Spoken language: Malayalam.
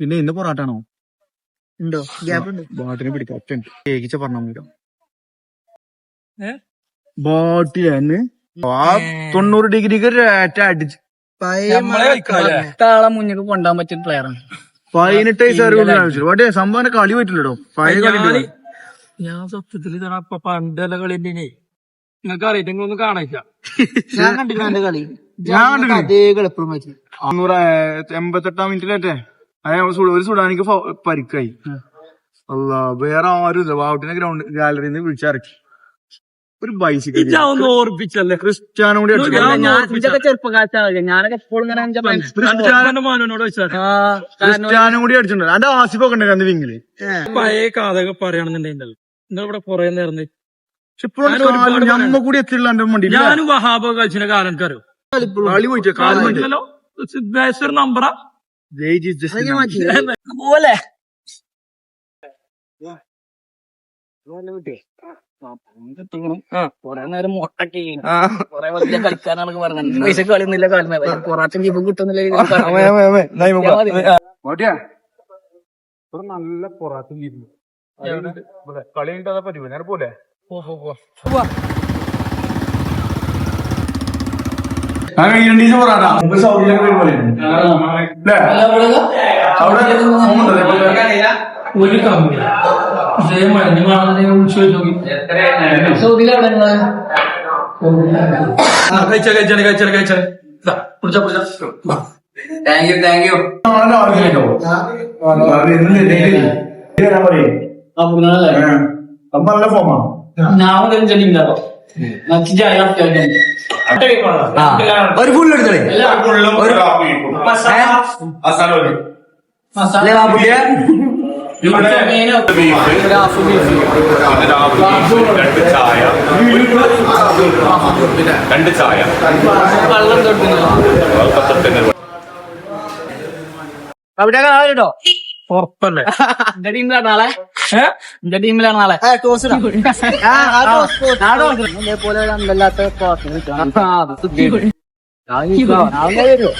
പിന്നെ ഇന്ന് പൊറാട്ടാണോ ഉണ്ടോ? ഗ്യാപ്പ് ഉണ്ട്. ബാട്ടിനെ പിടിക്കാം കേക്കിച്ച പറഞ്ഞു ബാട്ടിലെന്ന് 90 ഡിഗ്രിക്ക് അടിച്ച് പത്താളെ മുന്നിൽ കൊണ്ടുപോകാൻ പറ്റിയ പ്ലെയറാണ്. 18 വയസ്സ് വടേ സംഭവം കളി പറ്റില്ലടോ. പഴയ കളി ഞാൻ സത്യത്തിൽ പണ്ടല്ല കളി തന്നെയാണേ. നിങ്ങൾക്ക് അറിയാം, നിങ്ങളൊന്നും കാണില്ല. ഞാൻ കണ്ടില്ല എന്റെ കളി. ഞാൻ അതേ കളിപ്പുറം വെച്ചു 88 മിനിറ്റിലേറ്റേ ഒരു സുഡാനിക്ക് പരിക്കായി. അല്ല വേറെ ആരും ഇല്ല. വാട്ടിനെ ഗ്രൗണ്ട് ഗാലറിയിൽ നിന്ന് വിളിച്ചിറക്കി. ഒരു ബൈസിക്കിൾ ഒന്ന് ഓർപ്പിച്ചല്ലേ ക്രിസ്ത്യാനോ കൂടി ചെറുപ്പക്കാലത്ത് ഞാനൊക്കെ എപ്പോഴും മോനോട് വെച്ചാൽ ക്രിസ്ത്യാനോ കൂടി അടിച്ചിട്ടുണ്ട്. അതിന്റെ ആസിഫൊക്കെ ഉണ്ട് അന്ന് വിങ്ങില്. പഴയ കഥകൾ പറയുകയാണെന്നുണ്ടെങ്കിൽ നിങ്ങളിവിടെ കുറെ നേരം പക്ഷെ ഇപ്പോഴും ഞമ്മ കൂടി എത്തിയില്ല എന്റെ വണ്ടി. ഞാനും വഹാബ് കളിച്ചിന്റെ കാലം എനിക്കറിയോ. കളി പോയിട്ടോ കാലമല്ലോ നമ്പറാ പോലെ കൊറേ നേരം മൊട്ടൊക്കെ കൊറേ വലിയ കളിക്കാനാണ് പറഞ്ഞത്. പൈസ കളിയൊന്നുമില്ല. കാലം പൊറാച്ചും ജീപ്പും കിട്ടുന്നില്ല. നല്ല പൊറാത്തും കളി പറ്റുമോ ഞാൻ പോലെ ഒരു കമ്മില്ല. നല്ല ഫോമാ. ഒരു ഫുള്ള് എടുത്തേ രണ്ട് ചായ കേട്ടോ. ഉറപ്പല്ലേ എന്റെ ടീമിലാണ് നാളെ. എന്റെ ടീമിലാണ് നാളെ. ഇതേപോലെ അന്തല്ലാത്ത വരുമോ?